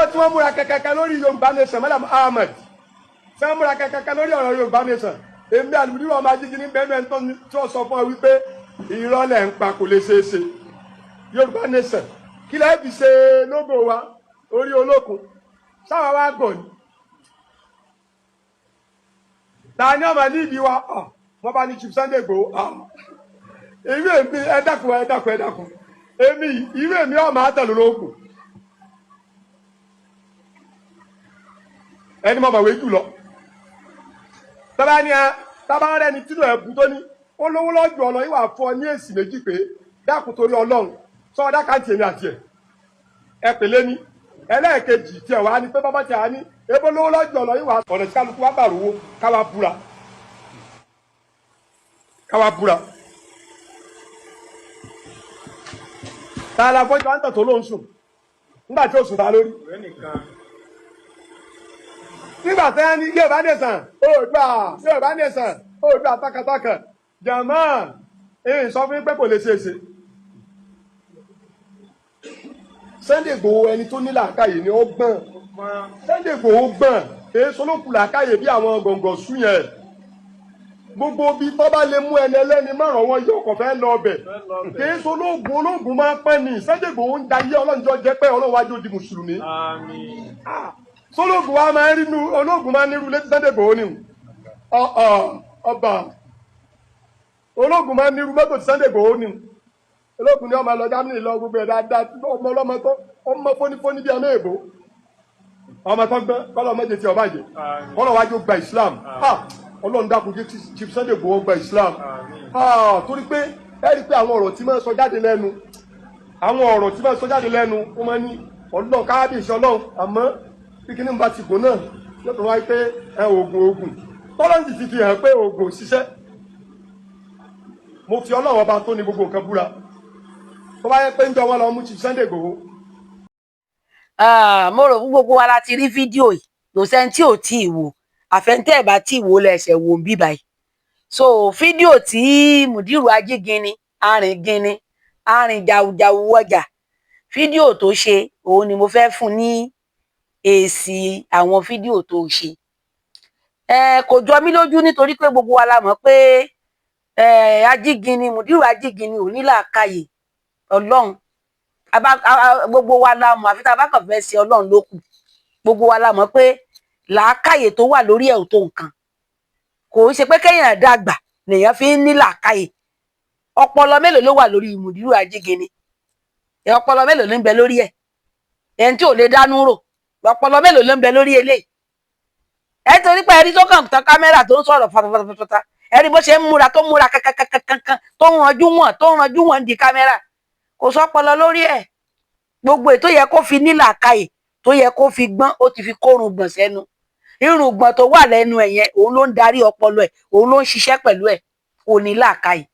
ìjọ tí wọ́n múra kẹ̀kẹ́ lórí Yorùbá Nation Malam Ahmed tí wọ́n múra kẹ̀kẹ́ lórí ọ̀rọ̀ Yorùbá Nation èmi àlùbírí ọmọ ajínigbé bẹ́ẹ̀ tí wọ́n sọ fún ọ wípé ìrọ̀lẹ́ ń pa kò lè ṣeé ṣe Yorùbá Nation kí lẹ́ẹ̀ fi ṣe lógo wa orí olókun sáwọn wa gọ̀ ni ta ni ọmọ ní ìdí wa wọ́n bá ní Chief Sunday Igboho èmi ẹ dákun èmi ìwé mi ọmọ àtẹ̀lú lókun ẹni mọ̀ mọ̀wé jù lọ tábà rẹ̀ ni tínú ẹ̀bù tó ní ó lówó lọ́jọ́ ọ̀nà ìwà fún ọ ní èsì méjì pé dákun torí Ọlọ́run sọ ọdá káàtì èmi àti ẹ pèlé ní ẹlẹ́ẹ̀kejì tí ẹ̀ wá ní pé bábá tí a ní ebó lówó lọ́jọ́ ọ̀nà ìwà ọ̀nà tí kálukú wá bà rówó káwá búra tààlà fọ́jọ́ àǹtà tó ló ń sùn nígbà tí ó sùn ta lórí nígbà tẹ́ ní Yorùbá Nation Yorùbá Nation Oòduà takataka jàmá èyí sọ fún pé kò lè ṣe é ṣe Sunday Igboho ẹni tó ní làákàyè ni ó gbọ́n Sunday Igboho gbọ́n èyí solókù làákàyè bí àwọn gọ̀ǹgọ̀ sún yẹn gbogbo bí tó bá lè mú ẹni ẹlẹ́ni márùn wọn yóò kọ̀ fẹ́ lọ ọbẹ̀ èyí sológun ológun máa pẹ́ ní Sunday Igboho ń dayé ọlọ́njọ́ jẹ́ pé Ọlọ́run wájú di mùsùlùmí sológun wa máa ń rí ológun máa ń nírú létí Sunday Igboho ni ọba ológun máa ń nírú mọ́tò tí Sunday Igboho ni ológun ni ọmọ lọ Germany lọ gbogbo ẹ̀ dáadáa ọmọ ọlọ́mọ tó ọmọ fónífóní bí ọmọ èbó ọmọ tó gbọ́n kọ́lọ́ méje tí ọba jẹ kọ́lọ́ wájú gba Islam Ọlọ́run dákun jẹ́ Chief Sunday Igboho gba Islam torí pé ẹ rí pé àwọn ọ̀rọ̀ tí máa ń sọ jáde lẹ́nu ó máa ní Ọlọ́run káábíyèsí Ọlọ́run àmọ́ kíkí ní bá ti gùn náà yóò tó wáyé pé oògùn tọ́lọ́ǹtì ti fi hàn pé oògùn òṣìṣẹ́ mo fi Ọlọ́run ọba tó ní gbogbo nǹkan búra tó bá yẹ pé ń jọ wọn lọ mú Chief Sunday Igboho. mo rò fún gbogbo wa láti rí fídíò yìí lò sẹ́ni tí ò tí ì wò àfẹ́ntẹ́ ẹ̀ bá tí ì wò lẹ́sẹ̀ wò ń bí báyìí so fídíò tí Mudiru Ajígini arìn jàùjàù wọjà fídíò tó ṣe òun ni mo fẹ́ fún ní èsì àwọn fídíò tó ṣe kò jọ mí lójú nítorí pé gbogbo wa la mọ̀ pé Mudiru Ajígini ò ní làákàyè Ọlọ́run gbogbo wa la mọ̀ àfi tá a bá kàn fẹ́ sí Ọlọ́run ló kù gbogbo wa la mọ̀ pé làákàyè tó wà lórí ẹ̀ ò tó nǹkan kò ń ṣe pé kéèyàn dàgbà lèèyàn fi ń ní làákàyè ọpọlọ mélòó ló wà lórí Mudiru Ajígini ọpọlọ mélòó ló ń bẹ lórí ẹ̀ ẹni tí ò lè dánú rò ọpọlọ mélòó ló ń bẹ lórí eléyìí ẹ torí pé ẹni tó kàn tán kámẹ́rà tó ń sọ̀rọ̀ fatafata ẹni bó ṣe ń múra tó múra kankan tó ń ranjú wọn di kámẹ́rà kò sọpọlọ lórí ẹ̀ gbogbo ètò yẹ kó fi ní làákàyè tó yẹ kó fi gbọ́n ó ti fi kórun gbọ̀n sẹ́nu irùngbọ̀n tó wà lẹ́nu ẹ̀ yẹn òun ló ń darí ọpọlọ ẹ̀ òun ló ń ṣiṣẹ́ pẹ̀lú ẹ̀ kò ní làákàyè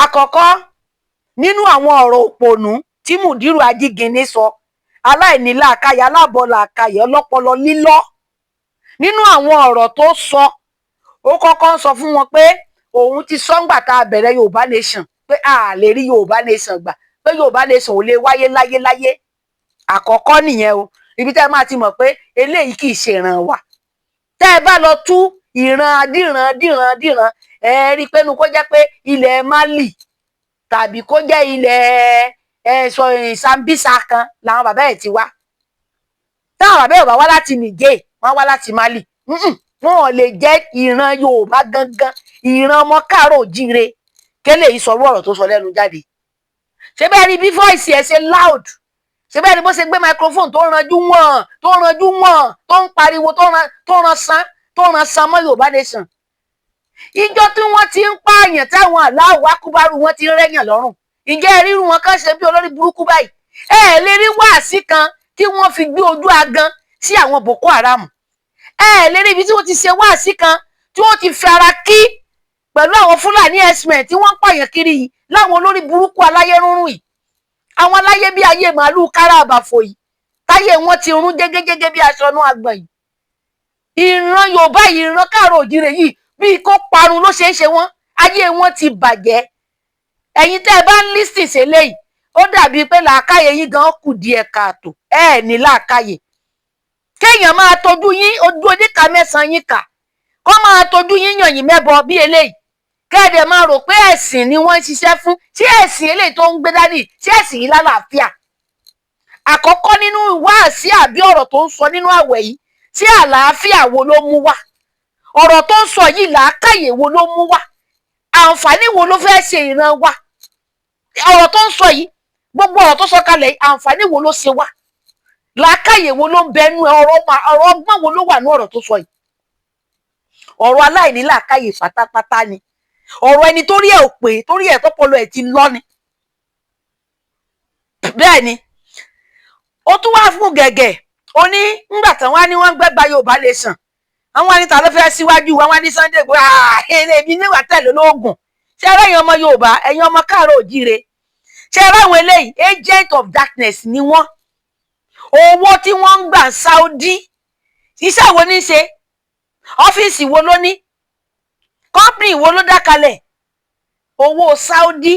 àkọ́kọ́ nínú àwọn ọ̀rọ̀ òpònú tí Mudiru Ajígini sọ aláìní làákàyè alábọ̀ làákàyè ọlọ́pọlọ lílọ́ nínú àwọn ọ̀rọ̀ tó sọ ó kọ́kọ́ ń sọ fún wọn pé òun ti sọ́ngbà tá a bẹ̀rẹ̀ Yorùbá Nation pé a lè rí Yorùbá Nation gbà pé Yorùbá Nation ò lè wáyé láyé àkọ́kọ́ nìyẹn o ibi tẹ́ máa ti mọ̀ pé eléyìí kì í ṣe ìran wa tẹ́ ẹ bá lọ tú ìran díran ẹ rí i pé nu kó jẹ́ pé ilẹ̀ Mali tàbí kó jẹ́ ilẹ̀ Sambisa kan làwọn bàbá ẹ̀ ti wá táwọn bàbá ẹ̀ bá wá láti Niger wọ́n wá láti Mali wọn ò lè jẹ́ ìran Yorùbá gangan ìran ọmọ káàárọ̀ oòjíire kélé yìí sọ̀rọ̀ ọ̀rọ̀ tó sọ lẹ́nu jáde ṣé bẹ́ẹ̀ rí bí voice ẹ̀ ṣe loud ṣé bẹ́ẹ̀ ni bó ṣe gbé microphone tó ranjú wọ̀n tó ń pariwo tó ran san mọ́ Yorùbá Nation ìjọ tí wọ́n ti ń pààyàn táwọn aláwọ̀ akúbárù wọn ti ń rẹ́yàn lọ́rùn ìjẹ́ ríru wọn kàn ṣe bí olórí burúkú báyìí ẹ lè rí wáàsí kan tí wọ́n fi gbé ojú agan sí àwọn Boko Haram ẹ lè rí ibi tí wọ́n ti ṣe wáàsí kan tí wọ́n ti fi ara kí pẹ̀lú àwọn Fúlàní herdsmen tí wọ́n ń pààyàn kiri yìí láwọn olórí burúkú aláyé rúnrún yìí àwọn aláyé bí ayé màálù kára àbàfò yìí táyé wọn ti rún jégéjégé bí aṣọ inú agbọ̀n yìí ìran Yorùbá yìí ìran káàárọ̀ oòjíire yìí bí kò parun ló ṣe é ṣe wọn ayé wọn ti bàjẹ́ ẹ̀yin tẹ́ ẹ bá ń lísìn ṣe léyìí ó dàbí pé làákàyè yín gan kù díẹ̀ káàtó ẹ ní làákàyè kéèyàn máa tọ́jú yín ojú oníkà mẹ́sàn-án yín kà kó máa tọ́jú yín yàn yín mẹ́bọ bí eléyìí kẹ́ẹ̀dẹ̀ máa rò pé ẹ̀sìn ni wọ́n ń ṣiṣẹ́ fún tí ẹ̀sìn eléyìí tó ń gbé dání tí ẹ̀sìn yìí lálàáfíà. Àkọ́kọ́ nínú wáàsí àbí ọ̀rọ̀ tó ń sọ nínú àwẹ̀ yìí tí àlàáfíà wo ló mú wá, ọ̀rọ̀ tó ń sọ yìí làákàyè wo ló mú wá, àǹfààní wo ló fẹ́ ṣe ìran wa. Ọ̀rọ̀ tó ń sọ yìí gbogbo ọ̀rọ̀ tó sọ kalẹ̀ yìí àǹfààní wo ló ṣe wá, làákàyè wo ló ń bẹnu ọ̀rọ̀ ọgbọ́n wo ló wà ní ọ̀rọ̀ tó sọ yìí. Ọ̀rọ̀ aláìní làákàyè pátápátá ni, ọ̀rọ̀ ẹni torí ẹ̀ ò pé torí ẹ̀ tọ́pọlọ ẹ̀ ti lọ ni. Bẹ́ẹ̀ ni ó tún wá fún gẹ̀gẹ̀ ó ní ńgbà tán wá ní wọ́n gbẹ́gba Yorùbá lè sàn àwọn anita ló fẹ́ síwájú wọn wá ní Sunday Igboho èmi níwà tẹ̀lé lóògùn. Ṣé ẹ ráyìn ọmọ Yorùbá ẹ̀yin ọmọ káàárọ̀ òjíire, ṣé ẹ ráwọn eléyìí agent of darkness ni wọ́n. Owó tí wọ́n ń gbà Saudi iṣẹ́ wo ní ṣe, ọ́fíìsì wo ló ní, company wo ló dá kalẹ̀. Owó Saudi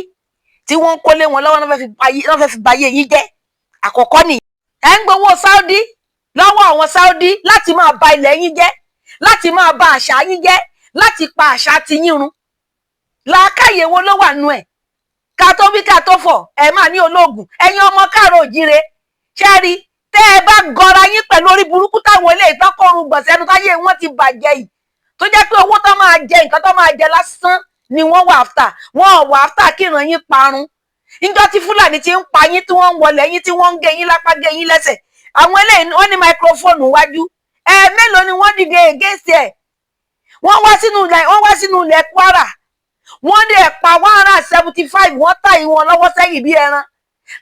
tí wọ́n ń kólé wọn lọ́wọ́ náà fẹ́ fi bayé yín jẹ́. Àkọ́kọ́ nìyẹn ẹ̀ ń gbowó Saudi lọ́wọ́ àwọn Saudi láti máa ba ilẹ̀ yín jẹ́, láti máa ba àṣà yín jẹ́, láti pa àṣà ti yín run. Làákàyè wo ló wà nú ẹ̀? Ká tó wí ká tó fọ̀ ẹ máa ní ológun. Ẹ̀yin ọmọ káàárọ̀ òjíire ṣé rí tẹ́ ẹ bá gọra yín pẹ̀lú orí burúkú táwọn eléyìí tán kọrun gbọ̀nsẹ́nu táyé wọn ti bàjẹ́ yìí tó jẹ́ pé owó tó máa jẹ nǹkan tó máa jẹ lásán ni wọ́n wà áfítà. Wọ́n wà áfítà kí ìran yín parun. Níjọ́ tí Fúlàní ti ń pa yín tí wọ́n ń wọlé yín tí wọ́n ń gé yín lápá gé yín lẹ́sẹ̀ àwọn eléyìí wọ́n ní máikrófóònù wájú mélòó ni wọ́n dìde against ẹ̀. Wọ́n wá sínú ilẹ̀ Kwara wọ́n dẹ̀ pa 175 wọ́n tà yín wọn lọ́wọ́ sẹ́yìn bí ẹran.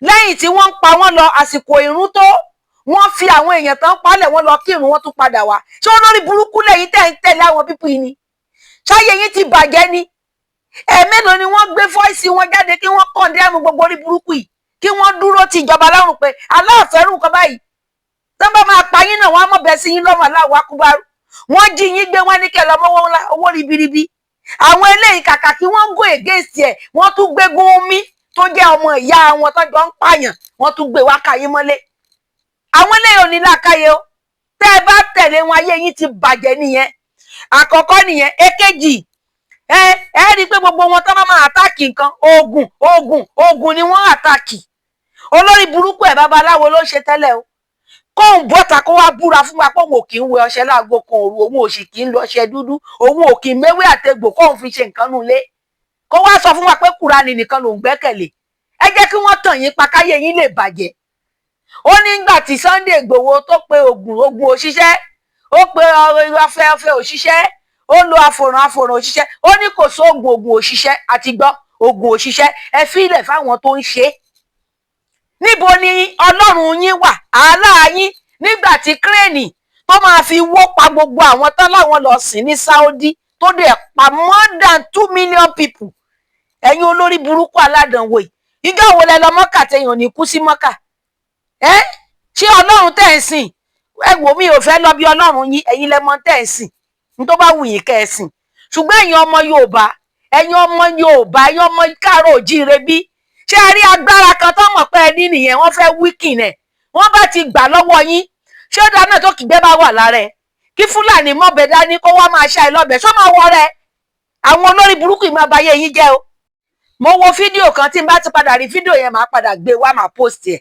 Lẹ́yìn tí wọ́n ń pa wọ́n lọ àsìkò ìrun tó wọ́n fi àwọn èèyàn tán palẹ̀ wọ́n lọ kírun wọ́n tún padà wá. Ṣé olórí burúkú lẹ́yìn tẹ̀ ń tẹ̀lé àwọn pípù yìí ni? Ṣáyé yín ti bàjẹ́ ni? Mélòó ni wọ́n gbé fọ́ìsì wọn jáde kí wọ́n kọ̀ndẹ́mù gbogbo orí burúkú yìí kí wọ́n dúró ti ìjọba lọ́rùn pé aláàfẹ́rù nǹkan báyìí tán bá máa pa yín náà wọ́n á mọ̀ bẹ́ sí yín lọ́mọ Allahu Akbar. Wọ́n jí yín gbé wọ́n ní kẹ́ lọ́mọ́wọ́ ńlá owó ribiribi. Àwọn eléyìí kàkà kí wọ́n go against ẹ̀ wọ́n tún gbé Gumi tó jẹ́ ọmọ ìyá wọn tó jọ ń pààyàn wọ́n tún gbé wákà yín mọ́lé. Àwọn eléyìí ò ní làákàyè o, tẹ́ ẹ bá tẹ̀lé wọn ayé yín ti bàjẹ́ nìyẹn. Àkọ́kọ́ nìyẹn. Èkejì ẹ rí i pé gbogbo wọn tó máa àtáàkì nǹkan oògùn ni wọ́n àtáàkì. Olórí burúkú ẹ̀ babaláwo ló ṣe tẹ́lẹ̀ o. Kóun bọ́ta kó wá búra fún wa pé òun ò kì í wẹ ọṣẹ láago kan òru òun ò sì kì í lo ọṣẹ dúdú òun ò kì í méwé àtegbò kóun fi ṣe nǹkan nù lé kó wá sọ fún wa pé Kùránì nìkan lòun gbẹ́kẹ̀lé. Ẹ jẹ́ kí wọ́n tàn yín pa káyé yín lè bàjẹ́. Ó ní nígbà tí Sunday Igboho tó pe oògùn òṣìṣẹ́ ó pe afẹ́fẹ́ òṣìṣẹ́ ó lo àfòràn òṣìṣẹ́ ó ní kò sóògùn òṣìṣẹ́ àti gbọ́ oògùn òṣìṣẹ́ ẹ fílẹ̀ fáwọn tó ń ṣe é. Níbo ni Ọlọ́run yín wà àálá yín nígbà tí kírèènì tó máa fi wó pa gbogbo àwọn tán láwọn lọ sìn ní Saudi tó dẹ̀ pa more than 2 million people. Ẹ̀yin olórí burúkú aládànwò yìí ìjọ wo lẹ lọ Mọ́kà tẹ̀yàn ní kú sí Mọ́kà? Ṣé Ọlọ́run tẹ̀ ń sìn? Ẹ wò mí ò fẹ́ lọ bí Ọlọ́run yín ẹ̀yin lẹ mọ̀ tẹ̀ ń sìn ní tó bá wù yín kẹ́ ẹ sìn. Ṣùgbọ́n ẹ̀yin ọmọ Yorùbá ẹ̀yin ọmọ káàárọ̀ òjíire bí ṣé ẹ rí agbára kan tó mọ̀ pé ẹ ní nìyẹn wọ́n fẹ́ wíkìn ẹ̀ wọ́n bá ti gbà lọ́wọ́ yín. Ṣé ó dáná tó kìgbẹ́ bá wà lára ẹ̀ kí Fúlàní mọ́bẹ dání kó wá máa ṣá ẹ lọ́bẹ̀ ṣó máa wọ rẹ̀? Àwọn olórí burúkú yìí máa bayé yín jẹ́ o. Mo wo fídíò kan tí n bá ti padà rí fídíò yẹn máa padà gbé wá máa post ẹ̀.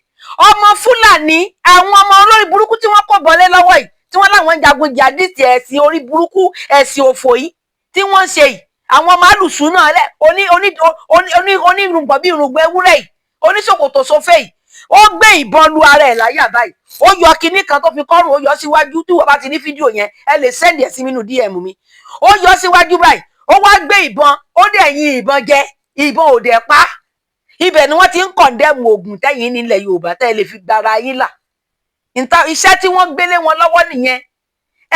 Ọmọ Fúlàní àwọn ọmọ olórí burúkú tí wọ́n kò bọ́lé lọ́wọ́ yìí tí wọ́n láwọn ń jagun jihadist ẹ̀sìn orí burúkú ẹ̀sìn òfò yìí tí wọ́n ń ṣe yìí àwọn ọmọ alùsùn náà lẹ̀ onírùngbọ̀n bí irùngbọ̀n ewúrẹ́ yìí oníṣòkòtò sófè yìí ó gbé ìbọn lu ara ẹ̀ láyà báyìí ó yọ kinní kan tó fi kọ́rùn ó yọ síwájú tí wọ́n bá ti ní fídíò yẹn ẹ lè sẹ́ndì ẹ̀ sí mi nínú DM mi. Ó yọ síwájú báyìí ó wá gbé ìbọn ó dẹ̀ yin ìbọn jẹ ìbọn ò dẹ̀ pa. Ibẹ̀ ni wọ́n ti ń kọ̀ndẹ́mù oògùn tẹ́yìn nílẹ̀ Yorùbá tẹ́ lè fi gbára yín là. Iṣẹ́ tí wọ́n gbélé wọn lọ́wọ́ nìyẹn.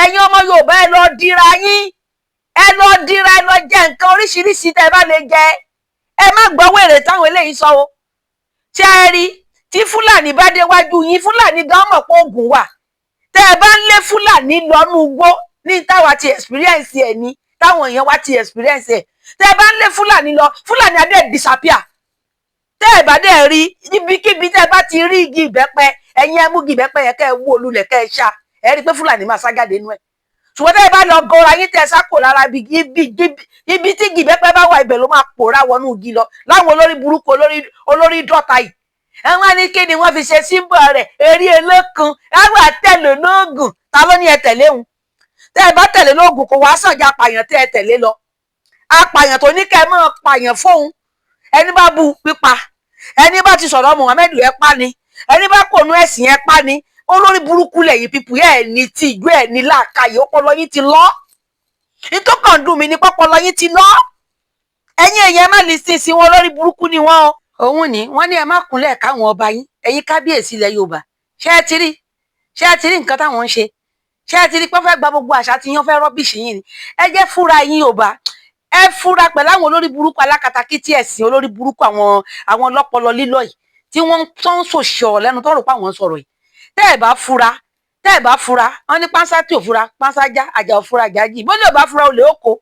Ẹ̀yin ọmọ Yorùbá ẹ lọ dira yín ẹ lọ jẹ nǹkan oríṣiríṣi tẹ́ bá lè jẹ. Ẹ má gbọ́ wèrè táwọn eléyìí sọ o. Ṣé ẹ rí tí Fúlàní bá déwájú yín Fúlàní gan mọ̀ pé oògùn wà. Tẹ́ ẹ bá ń lé Fúlàní lọ́nú igbó ní táwa ti experience ẹ̀ ní táwọn èèyàn wá ti experience ẹ̀. Tẹ́ ẹ bá ń lé Fúlàní lọ Fúlàní á dẹ̀ disappear. Tẹ́ ẹ bá dẹ̀ rí ibikíbi tẹ́ ẹ bá ti rí igi ìbẹ́pẹ ẹ̀yin ẹ mú igi ìbẹ́pẹ yẹn kẹ́ ẹ wó olulẹ̀ kẹ́ ẹ ṣá ẹ rí i pé Fúlàní máa sá jáde nínú ẹ̀ ṣùgbọ́n tẹ́ ẹ bá lọ gọra yín tẹ́ ẹ sákò lára ibi tí gìbẹ́pẹ́ bá wà ibẹ̀ ló máa pòórá wọnú igi lọ láwọn olórí burúkú olórí dọ́ta yìí ẹ̀wọ̀n ní kí ni wọ́n fi ṣe símbọ̀ rẹ̀ eré elékun ẹ̀wọ̀n àtẹ̀lé lóògùn ta ló ní ẹ tẹ̀lé òun tẹ́ ẹ bá tẹ̀lé lóògùn kò wá sànjà apààyàn tẹ́ ẹ tẹ̀lé lọ apààyàn tó ní kẹ́ ẹ máa pààyàn fóun ẹni bá bu pípa ẹni bá ti sọ̀rọ̀ Muhammadu ẹ pa ni ẹni bá kònú ẹ̀sìn ẹ pa ni olórí burúkú lẹ́yìn pípù ẹ̀ ní tí ìjú ẹ̀ ní làákàyè ọpọlọ yín ti lọ nítòkàn dùn mí ní pọpọlọ yín ti lọ ẹ̀yin èèyàn má lè sin sí wọn olórí burúkú ni wọn òun ni wọn ní ẹ má kúnlẹ̀ káwọn ọba yín ẹ̀yin kábíyèsí ilẹ̀ Yorùbá ṣé ẹ ti rí nǹkan táwọn ń ṣe ṣé ẹ ti rí pé fẹ́ gba gbogbo àṣà tí yín fẹ́ rọ́bìṣì yín ni ẹ jẹ́ fúra yín Yorùbá ẹ fúra pẹ̀lú àwọn olórí burúkú alákatakítí ẹ̀sìn olórí burúkú àwọn ọlọ́pọlọ lílọ yìí tí wọ́n tó ń sòṣọ lẹ́nu tó rò pé àwọn sọ̀rọ̀ yìí tẹ́ ẹ bá fura wọ́n ní pánsá tí ò fura pánsá já àjà ò fura àjà jì bó lè bá fura olè ó kó